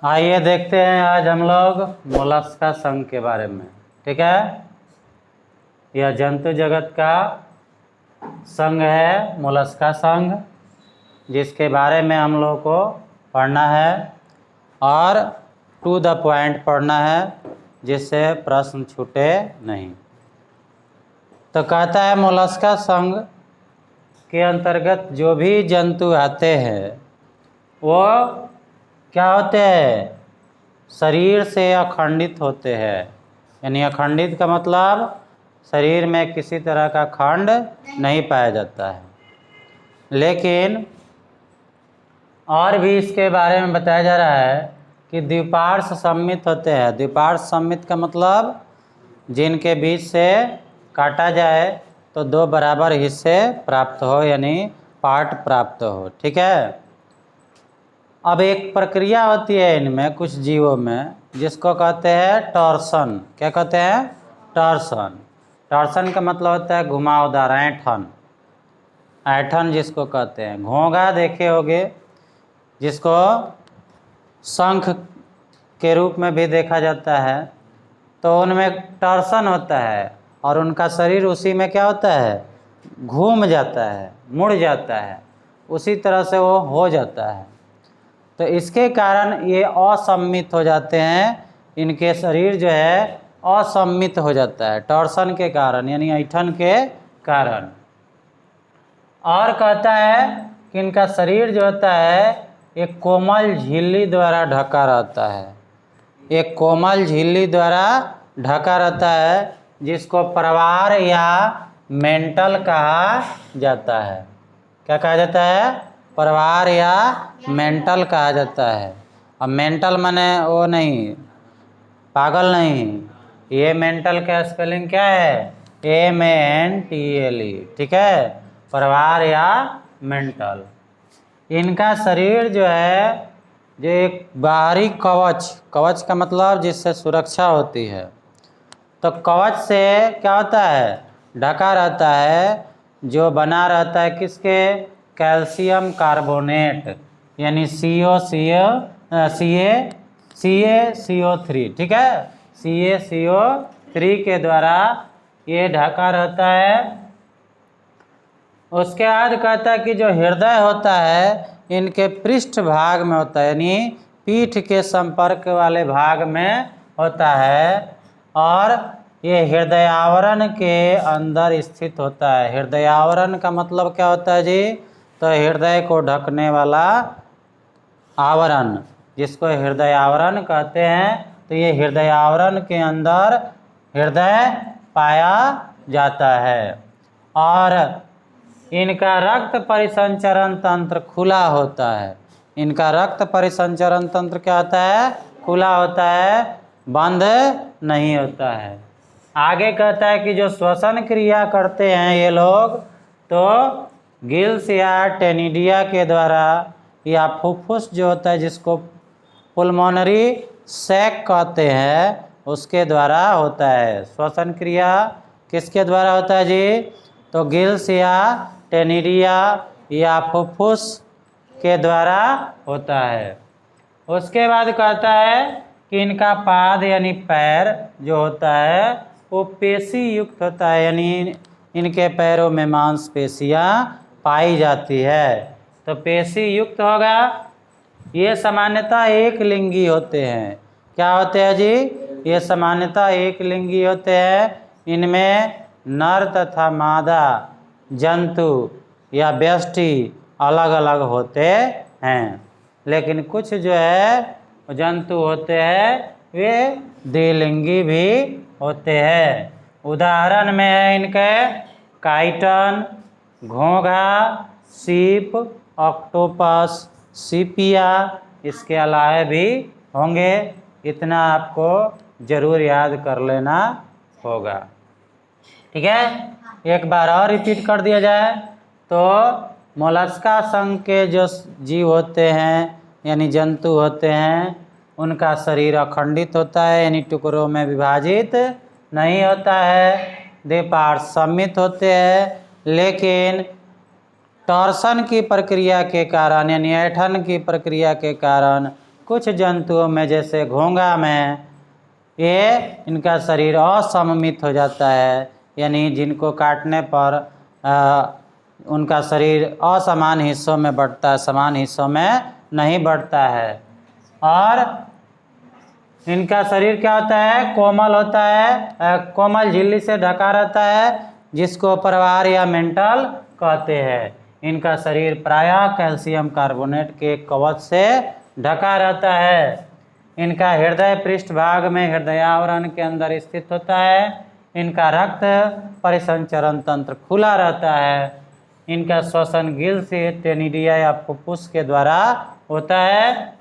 आइए देखते हैं आज हम लोग मोलस्का संघ के बारे में। ठीक है, यह जंतु जगत का संघ है मोलस्का संघ, जिसके बारे में हम लोग को पढ़ना है और टू द पॉइंट पढ़ना है, जिससे प्रश्न छूटे नहीं। तो कहता है मोलस्का संघ के अंतर्गत जो भी जंतु आते हैं वो क्या होते हैं, शरीर से अखंडित होते हैं। यानी अखंडित का मतलब शरीर में किसी तरह का खंड नहीं पाया जाता है। लेकिन और भी इसके बारे में बताया जा रहा है कि द्विपार्श्व सम्मित होते हैं। द्विपार्श्व सम्मित का मतलब जिनके बीच से काटा जाए तो दो बराबर हिस्से प्राप्त हो, यानी पार्ट प्राप्त हो। ठीक है, अब एक प्रक्रिया होती है इनमें कुछ जीवों में, जिसको कहते हैं टॉर्सन। क्या कहते हैं? टॉर्सन। टॉर्सन का मतलब होता है घुमावदार, ऐंठन। ऐंठन जिसको कहते हैं। घोंघा देखे होगे, जिसको शंख के रूप में भी देखा जाता है, तो उनमें टॉर्सन होता है और उनका शरीर उसी में क्या होता है, घूम जाता है, मुड़ जाता है, उसी तरह से वो हो जाता है। तो इसके कारण ये असम्मित हो जाते हैं, इनके शरीर जो है असम्मित हो जाता है टॉर्सन के कारण, यानी ऐंठन के कारण। और कहता है कि इनका शरीर जो होता है एक कोमल झिल्ली द्वारा ढका रहता है। एक कोमल झिल्ली द्वारा ढका रहता है, जिसको प्रवार या मेंटल कहा जाता है। क्या कहा जाता है? प्रवार या मेंटल कहा जाता है। अब मेंटल माने वो नहीं, पागल नहीं। ये मेंटल का स्पेलिंग क्या है? MENTAL। ठीक है, प्रवार या मेंटल। इनका शरीर जो है जो एक बाहरी कवच, कवच का मतलब जिससे सुरक्षा होती है, तो कवच से क्या होता है, ढका रहता है, जो बना रहता है किसके? कैल्शियम कार्बोनेट, यानी CaCO3। ठीक है, CaCO3 के द्वारा ये ढका रहता है। उसके बाद कहता है कि जो हृदय होता है इनके पृष्ठ भाग में होता है, यानी पीठ के संपर्क वाले भाग में होता है, और ये हृदय आवरण के अंदर स्थित होता है। हृदय आवरण का मतलब क्या होता है जी? तो हृदय को ढकने वाला आवरण, जिसको हृदय आवरण कहते हैं। तो ये हृदय आवरण के अंदर हृदय पाया जाता है, और इनका रक्त परिसंचरण तंत्र खुला होता है। इनका रक्त परिसंचरण तंत्र क्या होता है? खुला होता है, बंद नहीं होता है। आगे कहता है कि जो श्वसन क्रिया करते हैं ये लोग, तो गिल्स या टेनिडिया के द्वारा, या फुफ्फुस जो होता है जिसको पुल्मोनरी सैक कहते हैं, उसके द्वारा होता है। श्वसन क्रिया किसके द्वारा होता है जी? तो गिल्स या टेनिडिया या फुफ्फुस के द्वारा होता है। उसके बाद कहता है कि इनका पाद यानी पैर जो होता है वो पेशी युक्त होता है, यानी इनके पैरों में मांसपेशियां पाई जाती है। तो पेशी युक्त होगा। ये सामान्यतः एक लिंगी होते हैं। क्या होते हैं जी? ये सामान्यतः एक लिंगी होते हैं। इनमें नर तथा मादा जंतु या व्यष्टि अलग अलग होते हैं, लेकिन कुछ जो है जंतु होते हैं वे द्विलिंगी भी होते हैं। उदाहरण में है इनके काइटन, घोंघा, सीप, ऑक्टोपस, सीपिया, इसके अलावा भी होंगे। इतना आपको जरूर याद कर लेना होगा। ठीक है, एक बार और रिपीट कर दिया जाए तो मोलस्का संघ के जो जीव होते हैं यानी जंतु होते हैं, उनका शरीर अखंडित होता है, यानी टुकड़ों में विभाजित नहीं होता है। द्विपार्श्व सम्मित होते हैं, लेकिन टॉर्सन की प्रक्रिया के कारण यानी ऐंठन की प्रक्रिया के कारण कुछ जंतुओं में जैसे घोंघा में ये इनका शरीर असममित हो जाता है, यानी जिनको काटने पर उनका शरीर असमान हिस्सों में बढ़ता है, समान हिस्सों में नहीं बढ़ता है। और इनका शरीर क्या होता है, कोमल होता है, कोमल झिल्ली से ढका रहता है, जिसको प्रवार या मेंटल कहते हैं। इनका शरीर प्रायः कैल्शियम कार्बोनेट के कवच से ढका रहता है। इनका हृदय पृष्ठभाग में हृदय आवरण के अंदर स्थित होता है। इनका रक्त परिसंचरण तंत्र खुला रहता है। इनका श्वसन गिल्स टेनिडिया या फुफ्फुस के द्वारा होता है।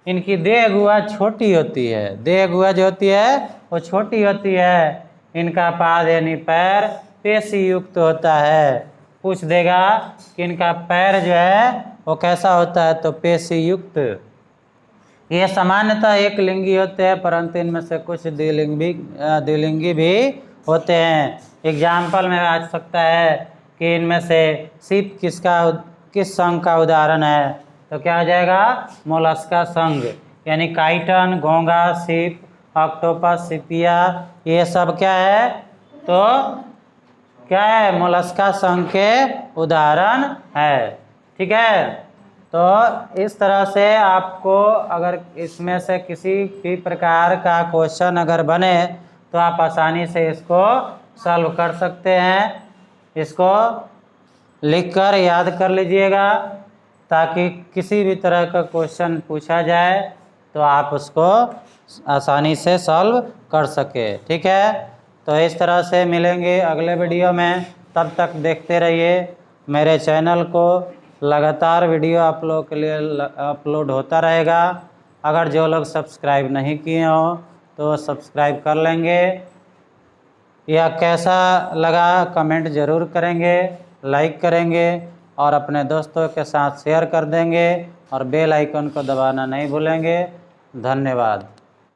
इनकी देह गुहा छोटी होती है, देह गुहा जो होती है वो छोटी होती है। इनका पाद यानी पैर पेशी युक्त होता है। पूछ देगा कि इनका पैर जो है वो कैसा होता है, तो पेशी युक्त। ये सामान्यतः एक लिंगी होते हैं, परंतु इनमें से कुछ द्विलिंगी भी होते हैं। एग्जाम्पल में आ सकता है कि इनमें से सीप किस संघ का उदाहरण है, तो क्या हो जाएगा, मोलस्का संघ। यानी काइटन, घोंघा, सीप, ऑक्टोपस, सिपिया, ये सब क्या है, तो क्या है, मोलस्का संघ के उदाहरण है। ठीक है, तो इस तरह से आपको अगर इसमें से किसी भी प्रकार का क्वेश्चन अगर बने तो आप आसानी से इसको सॉल्व कर सकते हैं। इसको लिखकर याद कर लीजिएगा, ताकि किसी भी तरह का क्वेश्चन पूछा जाए तो आप उसको आसानी से सॉल्व कर सके। ठीक है, तो इस तरह से मिलेंगे अगले वीडियो में। तब तक देखते रहिए मेरे चैनल को, लगातार वीडियो आप लोगों के लिए अपलोड होता रहेगा। अगर जो लोग सब्सक्राइब नहीं किए हों तो सब्सक्राइब कर लेंगे। यह कैसा लगा कमेंट ज़रूर करेंगे, लाइक करेंगे और अपने दोस्तों के साथ शेयर कर देंगे और बेल आइकन को दबाना नहीं भूलेंगे। धन्यवाद।